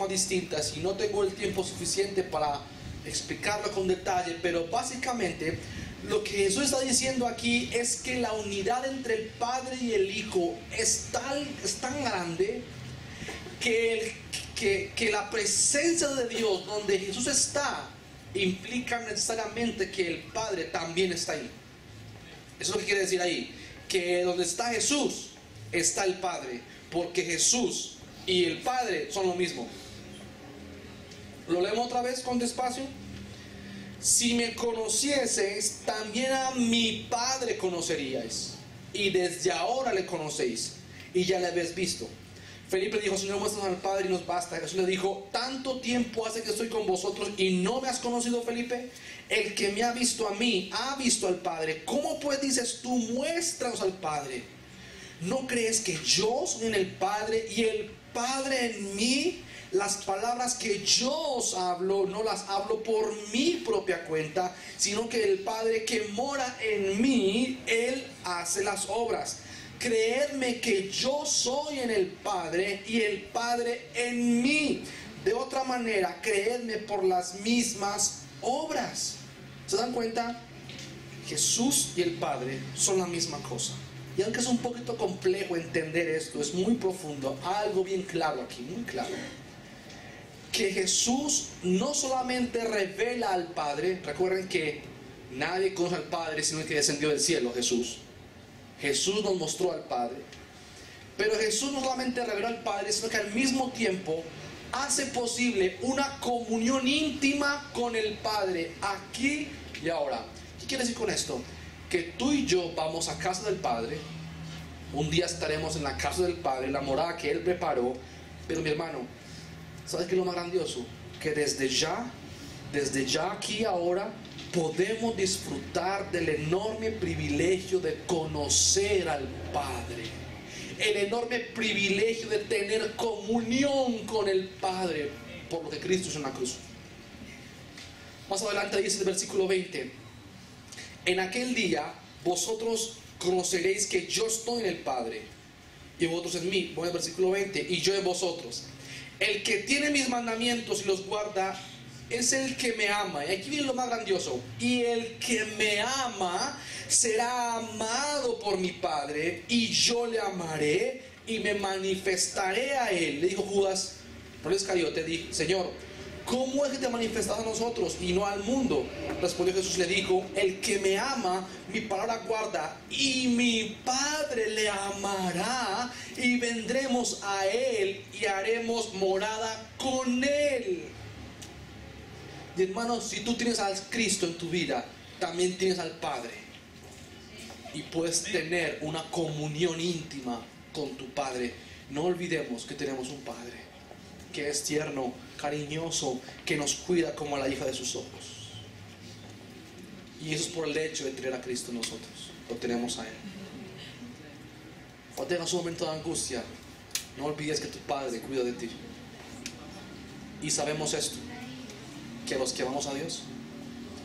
distintas y no tengo el tiempo suficiente para explicarlo con detalle, pero básicamente lo que Jesús está diciendo aquí es que la unidad entre el Padre y el Hijo es tan grande que la presencia de Dios donde Jesús está implica necesariamente que el Padre también está ahí. Eso es lo que quiere decir ahí, que donde está Jesús está el Padre, porque Jesús y el Padre son lo mismo. Lo leemos otra vez con despacio. Si me conocieseis, también a mi Padre conoceríais, y desde ahora le conocéis y ya le habéis visto. Felipe dijo: Señor, muéstranos al Padre y nos basta. Jesús le dijo: tanto tiempo hace que estoy con vosotros y no me has conocido, Felipe. El que me ha visto a mí ha visto al Padre. ¿Cómo pues dices tú, muéstranos al Padre? ¿No crees que yo soy en el Padre y el Padre en mí? Las palabras que yo os hablo no las hablo por mi propia cuenta, sino que el Padre que mora en mí, Él hace las obras. Creedme que yo soy en el Padre y el Padre en mí. De otra manera, creedme por las mismas obras. ¿Se dan cuenta? Jesús y el Padre son la misma cosa. Y aunque es un poquito complejo entender esto, es muy profundo. Algo bien claro aquí, muy claro. Que Jesús no solamente revela al Padre. Recuerden que nadie conoce al Padre sino el que descendió del cielo, Jesús. Jesús nos mostró al Padre. Pero Jesús no solamente reveló al Padre, sino que al mismo tiempo hace posible una comunión íntima con el Padre, aquí y ahora. ¿Qué quiere decir con esto? Que tú y yo vamos a casa del Padre. Un día estaremos en la casa del Padre, la morada que Él preparó. Pero mi hermano, ¿sabes qué es lo más grandioso? Que desde ya aquí ahora, podemos disfrutar del enorme privilegio de conocer al Padre. El enorme privilegio de tener comunión con el Padre por lo que Cristo hizo en la cruz. Más adelante dice el versículo 20: en aquel día vosotros conoceréis que yo estoy en el Padre y vosotros en mí. Bueno, el versículo 20: y yo en vosotros. El que tiene mis mandamientos y los guarda es el que me ama. Y aquí viene lo más grandioso: y el que me ama será amado por mi Padre, y yo le amaré y me manifestaré a él. Le dijo Judas, no Iscariote, dijo: Señor, ¿cómo es que te manifestas a nosotros y no al mundo? Respondió Jesús, le dijo: el que me ama, mi palabra guarda, y mi Padre le amará, y vendremos a él y haremos morada con él. Y hermanos, si tú tienes al Cristo en tu vida, también tienes al Padre, y puedes tener una comunión íntima con tu Padre. No olvidemos que tenemos un Padre que es tierno, cariñoso, que nos cuida como a la hija de sus ojos. Y eso es por el hecho de tener a Cristo en nosotros. Lo tenemos a Él. Cuando tengas un momento de angustia, no olvides que tu Padre cuida de ti. Y sabemos esto, que a los que amamos a Dios,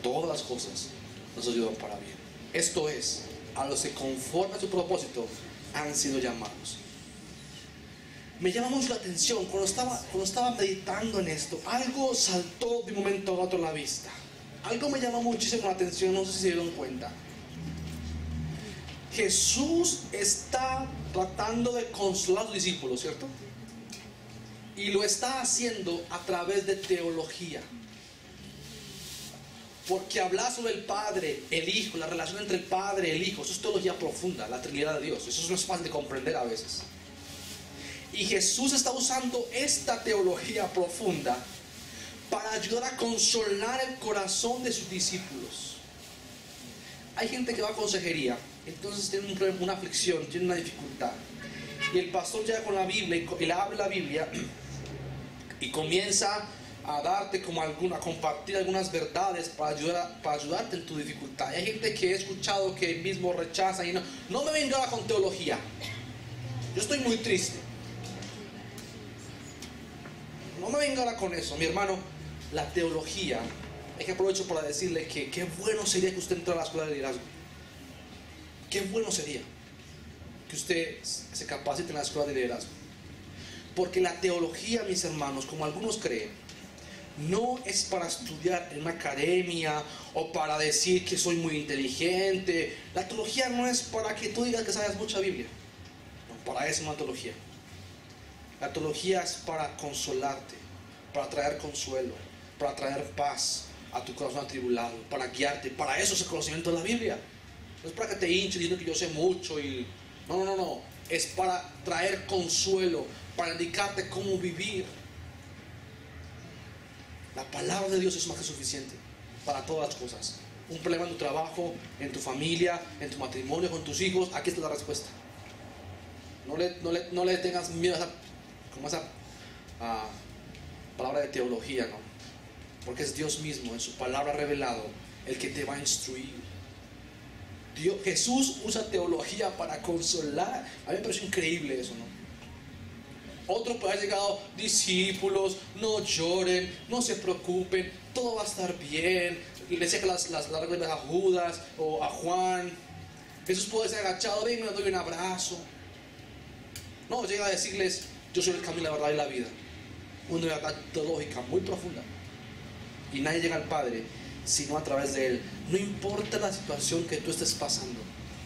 todas las cosas nos ayudan para bien. Esto es, a los que conforme a su propósito han sido llamados. Me llama mucho la atención, cuando estaba meditando en esto, algo saltó de un momento a otro a la vista. Algo me llamó muchísimo la atención, no sé si se dieron cuenta. Jesús está tratando de consolar a sus discípulos, ¿cierto? Y lo está haciendo a través de teología. Porque hablar sobre el Padre, el Hijo, la relación entre el Padre y el Hijo, eso es teología profunda, la Trinidad de Dios. Eso no es fácil de comprender a veces. Y Jesús está usando esta teología profunda para ayudar a consolar el corazón de sus discípulos. Hay gente que va a consejería, entonces tiene un problema, una aflicción, tiene una dificultad. Y el pastor llega con la Biblia y le abre la Biblia y comienza a darte como a compartir algunas verdades para ayudarte en tu dificultad. Hay gente que he escuchado que mismo rechaza y no me venga con teología. Yo estoy muy triste. No me venga ahora con eso, mi hermano. La teología, es que aprovecho para decirle que qué bueno sería que usted entrara a la escuela de liderazgo. Qué bueno sería que usted se capacite en la escuela de liderazgo. Porque la teología, mis hermanos, como algunos creen, no es para estudiar en una academia o para decir que soy muy inteligente. La teología no es para que tú digas que sabes mucha Biblia. No, para eso no es teología. La teología es para consolarte, para traer consuelo, para traer paz a tu corazón atribulado, para guiarte. Para eso es el conocimiento de la Biblia. No es para que te hinches diciendo que yo sé mucho y... No. Es para traer consuelo, para indicarte cómo vivir. La palabra de Dios es más que suficiente para todas las cosas. Un problema en tu trabajo, en tu familia, en tu matrimonio, con tus hijos, aquí está la respuesta. No le tengas miedo a esa palabra de teología, ¿no? Porque es Dios mismo, en su palabra revelado, el que te va a instruir. Jesús usa teología para consolar. A mí me parece increíble eso, ¿no? Otro puede haber llegado: discípulos, no lloren, no se preocupen, todo va a estar bien. Y le decía que las reglas a Judas o a Juan. Jesús puede ser agachado: ven, me doy un abrazo. No, llega a decirles: yo soy el camino, la verdad y la vida. Una verdad teológica muy profunda. Y nadie llega al Padre sino a través de Él. No importa la situación que tú estés pasando,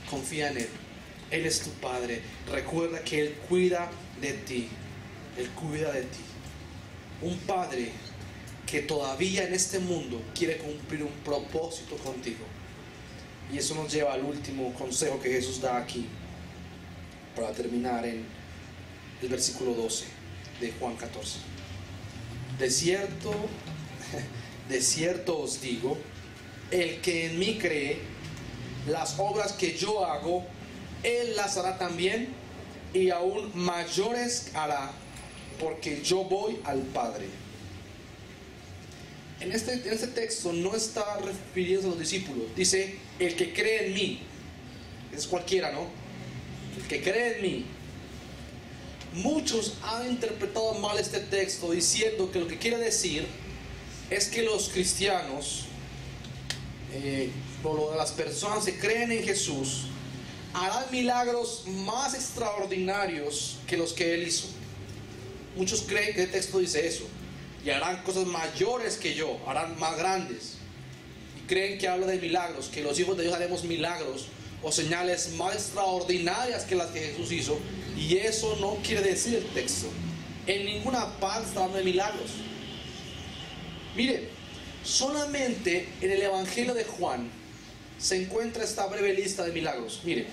confía en Él. Él es tu Padre. Recuerda que Él cuida de ti. Él cuida de ti. Un Padre que todavía en este mundo quiere cumplir un propósito contigo. Y eso nos lleva al último consejo que Jesús da aquí, para terminar en el versículo 12 de Juan 14. De cierto os digo, el que en mí cree, las obras que yo hago, él las hará también, y aún mayores hará, porque yo voy al Padre. En este texto no está refiriéndose a los discípulos. Dice: el que cree en mí. Es cualquiera, ¿no? El que cree en mí. Muchos han interpretado mal este texto, diciendo que lo que quiere decir es que los cristianos, o las personas que creen en Jesús, harán milagros más extraordinarios que los que Él hizo. Muchos creen que el texto dice eso, y harán cosas mayores que yo, harán más grandes. Y creen que habla de milagros, que los hijos de Dios haremos milagros o señales más extraordinarias que las que Jesús hizo. Y eso no quiere decir el texto. En ninguna parte está hablando de milagros. Mire, solamente en el Evangelio de Juan se encuentra esta breve lista de milagros. Mire,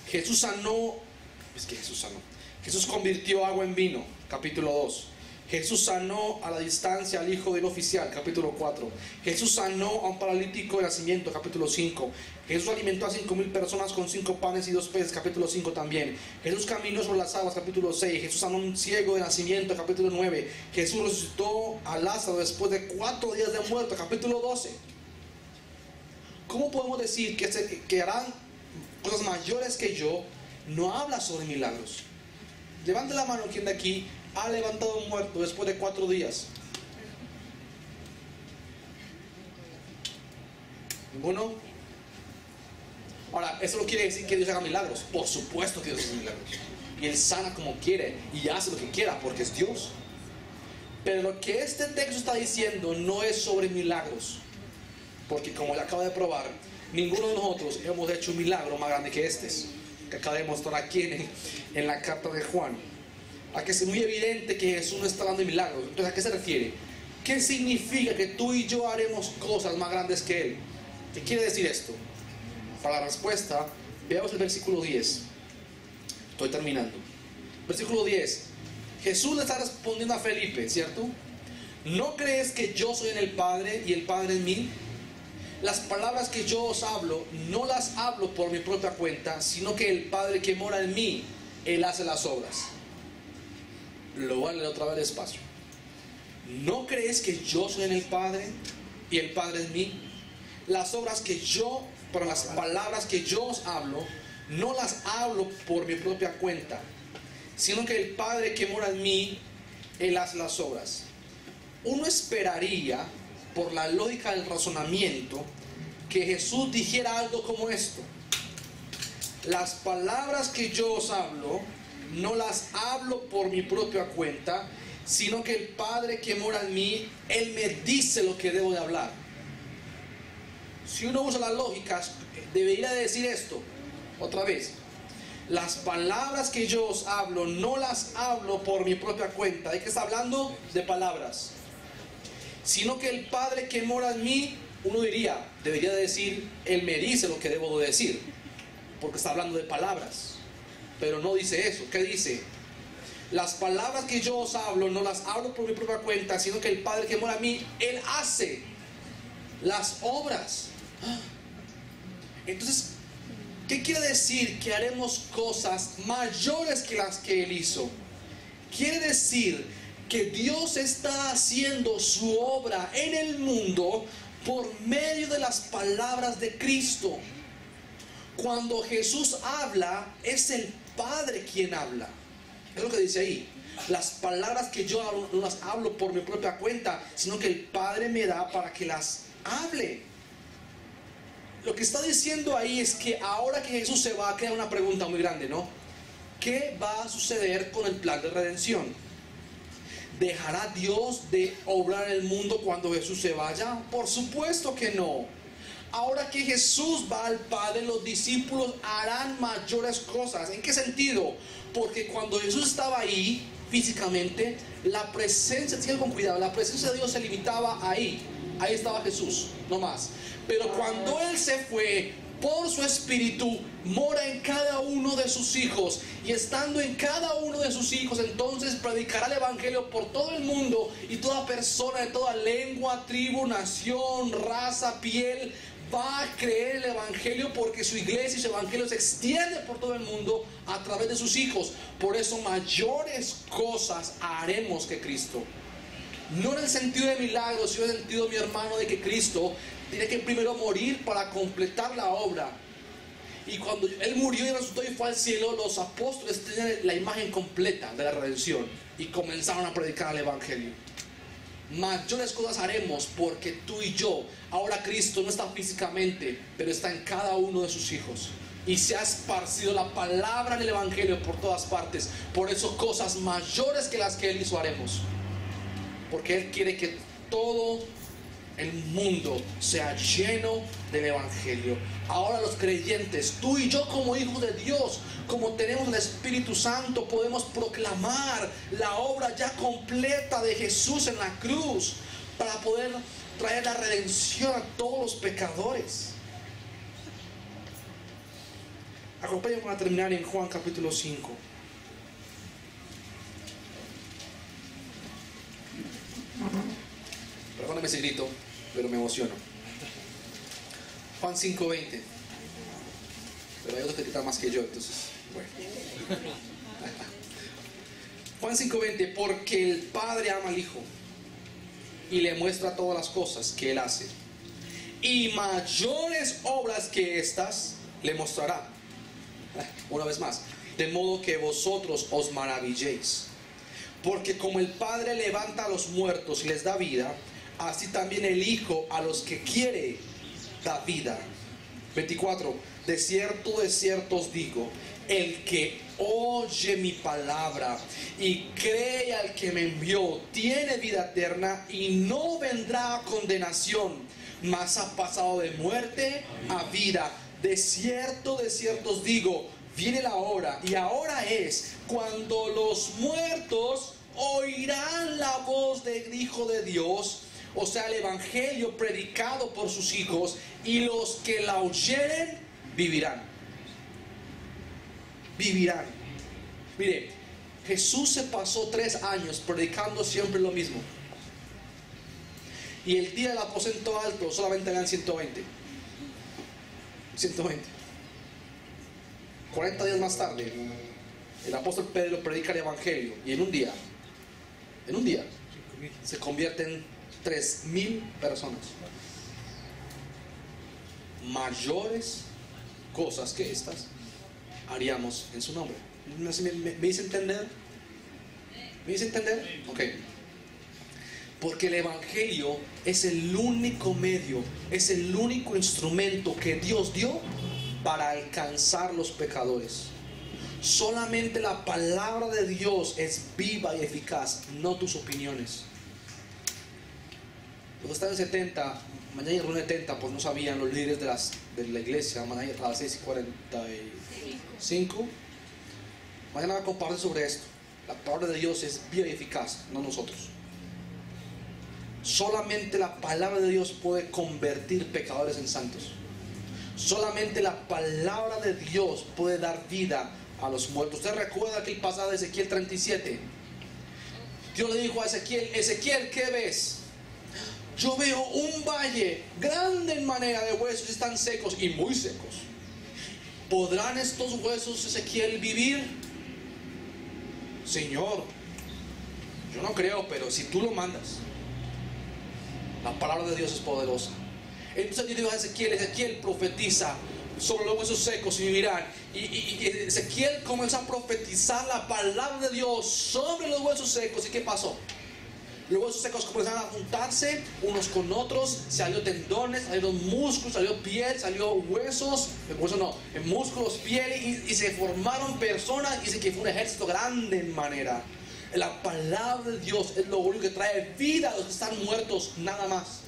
Jesús convirtió agua en vino, capítulo 2. Jesús sanó a la distancia al hijo del oficial, capítulo 4. Jesús sanó a un paralítico de nacimiento, capítulo 5. Jesús alimentó a 5,000 personas con 5 panes y 2 peces, capítulo 5 también. Jesús caminó sobre las aguas, capítulo 6. Jesús sanó a un ciego de nacimiento, capítulo 9. Jesús resucitó a Lázaro después de 4 días de muerto, capítulo 12. ¿Cómo podemos decir que harán cosas mayores que yo? No habla sobre milagros. Levante la mano quien de aquí ha levantado un muerto después de 4 días. ¿Ninguno? Ahora, ¿eso no quiere decir que Dios haga milagros? Por supuesto que Dios hace milagros. Y Él sana como quiere y hace lo que quiera porque es Dios. Pero lo que este texto está diciendo no es sobre milagros. Porque como ya acabo de probar, ninguno de nosotros hemos hecho un milagro más grande que este, que acaba de mostrar aquí en la carta de Juan. Aquí es muy evidente que Jesús no está dando de milagros. Entonces, ¿a qué se refiere? ¿Qué significa que tú y yo haremos cosas más grandes que Él? ¿Qué quiere decir esto? Para la respuesta, veamos el versículo 10. Estoy terminando. Versículo 10. Jesús le está respondiendo a Felipe, ¿cierto? ¿No crees que yo soy en el Padre y el Padre en mí? Las palabras que yo os hablo, no las hablo por mi propia cuenta, sino que el Padre que mora en mí, Él hace las obras. Lo voy a leer otra vez despacio. ¿No crees que yo soy en el Padre y el Padre en mí? Las palabras que yo os hablo, no las hablo por mi propia cuenta, sino que el Padre que mora en mí, Él hace las obras. Uno esperaría, por la lógica del razonamiento, que Jesús dijera algo como esto: las palabras que yo os hablo, no las hablo por mi propia cuenta, sino que el Padre que mora en mí, Él me dice lo que debo de hablar. Si uno usa las lógicas, debería decir esto, otra vez. Las palabras que yo os hablo, no las hablo por mi propia cuenta. ¿De qué está hablando? De palabras. Sino que el Padre que mora en mí, uno debería decir, Él me dice lo que debo de decir, porque está hablando de palabras. Pero no dice eso. ¿Qué dice? Las palabras que yo os hablo, no las hablo por mi propia cuenta, sino que el Padre que mora en mí, Él hace las obras. Entonces, ¿qué quiere decir? Que haremos cosas mayores que las que Él hizo. Quiere decir que Dios está haciendo su obra en el mundo por medio de las palabras de Cristo. Cuando Jesús habla, es el Padre quien habla. Es lo que dice ahí. Las palabras que yo hablo, no las hablo por mi propia cuenta, sino que el Padre me da para que las hable. Lo que está diciendo ahí es que ahora que Jesús se va, queda una pregunta muy grande, ¿no? ¿Qué va a suceder con el plan de redención? ¿Dejará Dios de obrar en el mundo cuando Jesús se vaya? Por supuesto que no. Ahora que Jesús va al Padre, los discípulos harán mayores cosas. ¿En qué sentido? Porque cuando Jesús estaba ahí físicamente, la presencia, sigan con cuidado, la presencia de Dios se limitaba ahí. Ahí estaba Jesús, no más. Pero cuando Él se fue, por su Espíritu, mora en cada uno de sus hijos. Y estando en cada uno de sus hijos, entonces predicará el Evangelio por todo el mundo. Y toda persona de toda lengua, tribu, nación, raza, piel, va a creer el Evangelio, porque su iglesia y su Evangelio se extiende por todo el mundo a través de sus hijos. Por eso mayores cosas haremos que Cristo. No en el sentido de milagros, sino en el sentido, mi hermano, de que Cristo tiene que primero morir para completar la obra. Y cuando Él murió y resucitó y fue al cielo, los apóstoles tenían la imagen completa de la redención y comenzaron a predicar el Evangelio. Mayores cosas haremos porque tú y yo, ahora Cristo no está físicamente, pero está en cada uno de sus hijos. Y se ha esparcido la palabra del Evangelio por todas partes. Por eso cosas mayores que las que Él hizo haremos. Porque Él quiere que todo el mundo sea lleno del Evangelio. Ahora los creyentes, tú y yo como hijos de Dios, como tenemos el Espíritu Santo, podemos proclamar la obra ya completa de Jesús en la cruz para poder traer la redención a todos los pecadores. Acompáñenme a terminar en Juan capítulo 5. Perdóname si grito, pero me emociono. Juan 5:20. Pero hay otros que gritan más que yo, entonces, bueno. Juan 5:20. Porque el Padre ama al Hijo y le muestra todas las cosas que Él hace. Y mayores obras que estas le mostrará. Una vez más. De modo que vosotros os maravilléis. Porque como el Padre levanta a los muertos y les da vida, así también el Hijo a los que quiere da vida. 24. De cierto os digo, el que oye mi palabra y cree al que me envió, tiene vida eterna y no vendrá a condenación, mas ha pasado de muerte a vida. De cierto os digo, viene la hora, y ahora es, cuando los muertos oirán la voz del Hijo de Dios, o sea, el Evangelio predicado por sus hijos, y los que la oyeren vivirán. Vivirán. Mire, Jesús se pasó 3 años predicando siempre lo mismo. Y el día del aposento alto solamente eran 120. 40 días más tarde, el apóstol Pedro predica el Evangelio, y en un día se convierten 3,000 personas. Mayores cosas que estas haríamos en su nombre. ¿Me hice entender? ¿Me hice entender? Ok. Porque el Evangelio es el único medio, es el único instrumento que Dios dio para alcanzar los pecadores. Solamente la palabra de Dios es viva y eficaz, no tus opiniones. Cuando están en 70, mañana en reunión 70, pues no sabían los líderes de la iglesia, mañana a las 6:45. Mañana voy a compartir sobre esto. La palabra de Dios es viva y eficaz, no nosotros. Solamente la palabra de Dios puede convertir pecadores en santos. Solamente la palabra de Dios puede dar vida a los muertos. ¿Usted recuerda aquel pasaje de Ezequiel 37? Dios le dijo a Ezequiel: Ezequiel, ¿qué ves? Yo veo un valle grande en manera de huesos, están secos y muy secos. ¿Podrán estos huesos, Ezequiel, vivir? Señor, yo no creo, pero si tú lo mandas. La palabra de Dios es poderosa. Entonces Dios dijo a Ezequiel: Ezequiel, profetiza sobre los huesos secos y vivirán. Y Ezequiel comenzó a profetizar la palabra de Dios sobre los huesos secos. ¿Y qué pasó? Los huesos secos comenzaron a juntarse unos con otros, salió tendones, salieron músculos, salió piel, salió huesos, músculos, piel, y se formaron personas. Dice que fue un ejército grande en manera. La palabra de Dios es lo único que trae vida a los que están muertos, nada más.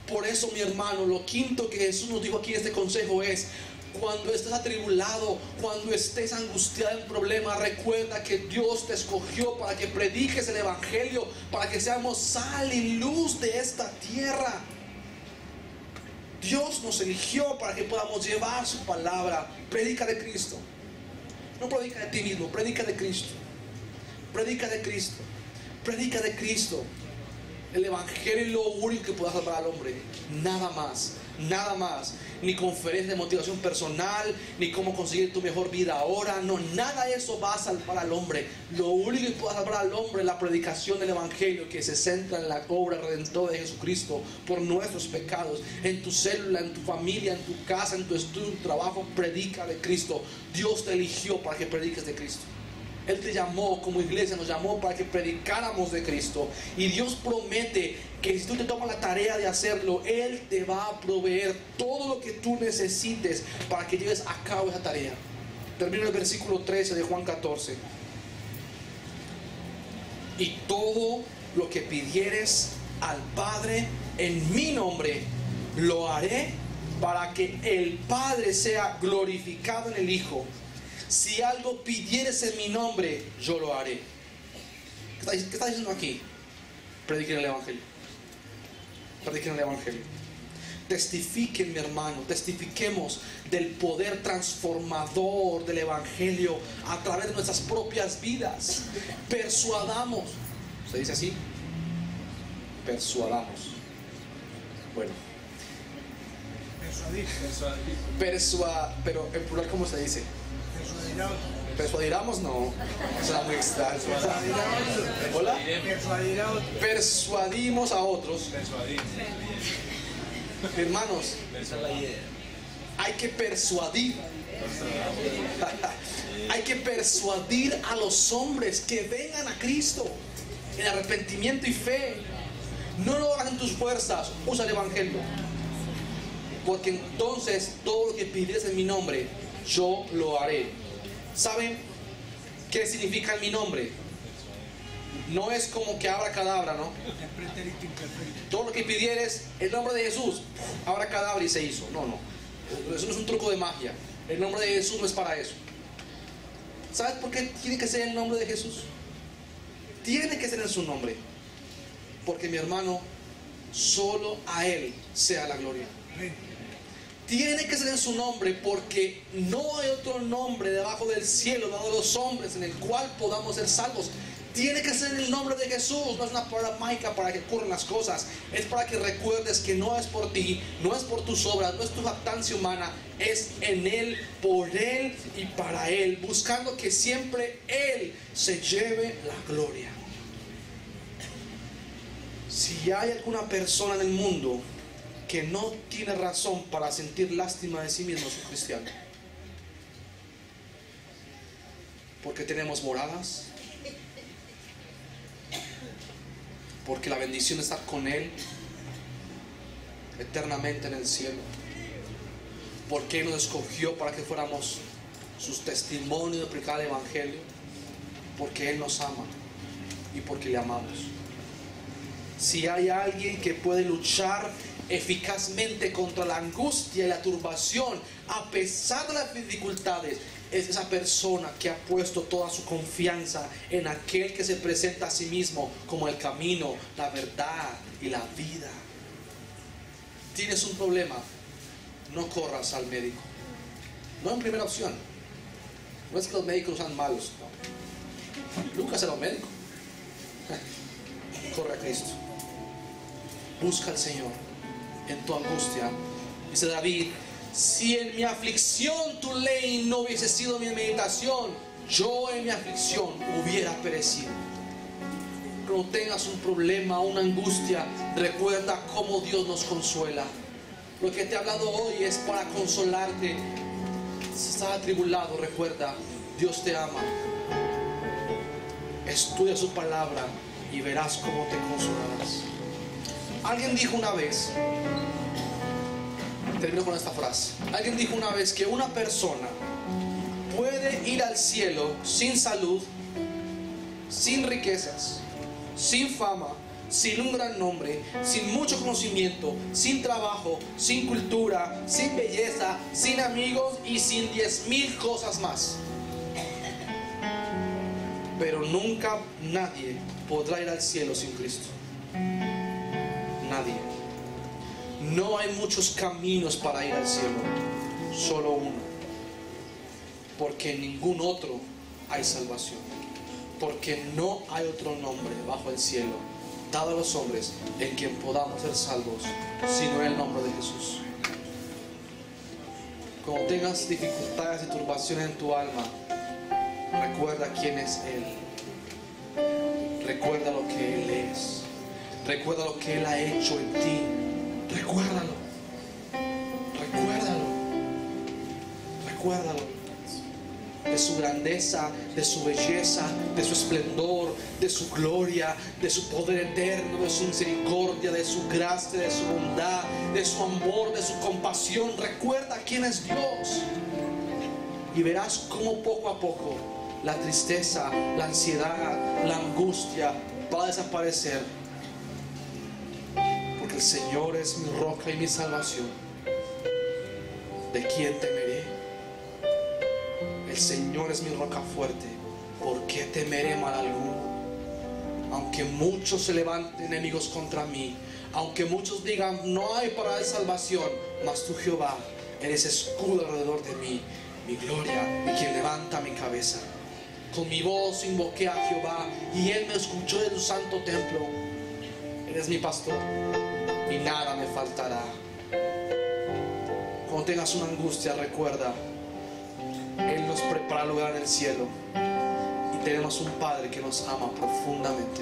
Por eso, mi hermano, lo quinto que Jesús nos dijo aquí en este consejo es: cuando estés atribulado, cuando estés angustiado en problemas, recuerda que Dios te escogió para que prediques el evangelio, para que seamos sal y luz de esta tierra. Dios nos eligió para que podamos llevar su palabra. Predica de Cristo. No predica de ti mismo, predica de Cristo. Predica de Cristo. Predica de Cristo. El evangelio es lo único que puede salvar al hombre. Nada más. Nada más. Ni conferencia de motivación personal, ni cómo conseguir tu mejor vida ahora. No, nada de eso va a salvar al hombre. Lo único que puede salvar al hombre es la predicación del evangelio, que se centra en la obra redentora de Jesucristo por nuestros pecados. En tu célula, en tu familia, en tu casa, en tu estudio, en tu trabajo, predica de Cristo. Dios te eligió para que prediques de Cristo. Él te llamó, como iglesia nos llamó para que predicáramos de Cristo. Y Dios promete que si tú te tomas la tarea de hacerlo, Él te va a proveer todo lo que tú necesites para que lleves a cabo esa tarea. Termino el versículo 13 de Juan 14. Y todo lo que pidieres al Padre en mi nombre, lo haré para que el Padre sea glorificado en el Hijo. Si algo pidieres en mi nombre, yo lo haré. ¿Qué está diciendo aquí? Prediquen el evangelio. Prediquen el evangelio. Testifiquen, mi hermano. Testifiquemos del poder transformador del evangelio a través de nuestras propias vidas. Persuadamos. ¿Se dice así? Persuadamos. Bueno. Pero en plural, ¿cómo se dice? Persuadiramos, no. Será muy extraño. Hola. Persuadimos a otros. Hermanos, hay que persuadir. Hay que persuadir a los hombres que vengan a Cristo en arrepentimiento y fe. No lo hagas en tus fuerzas, usa el evangelio. Porque entonces todo lo que pides en mi nombre, yo lo haré. ¿Saben qué significa mi nombre? No es como que abracadabra, ¿no? Todo lo que pidieres, el nombre de Jesús, abracadabra y se hizo. No, no. Eso no es un truco de magia. El nombre de Jesús no es para eso. ¿Sabes por qué tiene que ser el nombre de Jesús? Tiene que ser en su nombre. Porque, mi hermano, solo a Él sea la gloria. Tiene que ser en su nombre, porque no hay otro nombre debajo del cielo dado a los hombres en el cual podamos ser salvos. Tiene que ser en el nombre de Jesús. No es una palabra mágica para que ocurran las cosas. Es para que recuerdes que no es por ti, no es por tus obras, no es tu jactancia humana. Es en Él, por Él y para Él, buscando que siempre Él se lleve la gloria. Si hay alguna persona en el mundo que no tiene razón para sentir lástima de sí mismo, es un cristiano. Porque tenemos moradas, porque la bendición de estar con Él eternamente en el cielo, porque Él nos escogió para que fuéramos sus testimonios de predicar el Evangelio, porque Él nos ama y porque le amamos. Si hay alguien que puede luchar eficazmente contra la angustia y la turbación a pesar de las dificultades, es esa persona que ha puesto toda su confianza en aquel que se presenta a sí mismo como el camino, la verdad y la vida. Tienes un problema, no corras al médico. No es primera opción. No es que los médicos sean malos, no. Lucas era un médico. Corre a Cristo. Busca al Señor en tu angustia. Dice David: si en mi aflicción tu ley no hubiese sido mi meditación, yo en mi aflicción hubiera perecido. Cuando tengas un problema, una angustia, recuerda cómo Dios nos consuela. Lo que te he hablado hoy es para consolarte. Si estás atribulado, recuerda, Dios te ama. Estudia su palabra y verás cómo te consolarás. Alguien dijo una vez, termino con esta frase. Alguien dijo una vez que una persona puede ir al cielo sin salud, sin riquezas, sin fama, sin un gran nombre, sin mucho conocimiento, sin trabajo, sin cultura, sin belleza, sin amigos y sin 10,000 cosas más. Pero nunca nadie podrá ir al cielo sin Cristo. Nadie. No hay muchos caminos para ir al cielo, solo uno. Porque en ningún otro hay salvación. Porque no hay otro nombre bajo el cielo dado a los hombres en quien podamos ser salvos, sino en el nombre de Jesús. Cuando tengas dificultades y turbaciones en tu alma, recuerda quién es Él. Recuerda lo que Él es. Recuerda lo que Él ha hecho en ti. Recuérdalo. Recuérdalo. Recuérdalo. De su grandeza, de su belleza, de su esplendor, de su gloria, de su poder eterno, de su misericordia, de su gracia, de su bondad, de su amor, de su compasión. Recuerda quién es Dios. Y verás cómo poco a poco la tristeza, la ansiedad, la angustia va a desaparecer. Porque el Señor es mi roca y mi salvación. ¿De quién temeré? El Señor es mi roca fuerte. ¿Por qué temeré mal alguno? Aunque muchos se levanten enemigos contra mí, aunque muchos digan no hay para él salvación, mas tú, Jehová, eres escudo alrededor de mí, mi gloria y quien levanta mi cabeza. Con mi voz invoqué a Jehová y Él me escuchó de su santo templo. Eres mi pastor y nada me faltará. Cuando tengas una angustia, recuerda, Él nos prepara lugar en el cielo y tenemos un Padre que nos ama profundamente.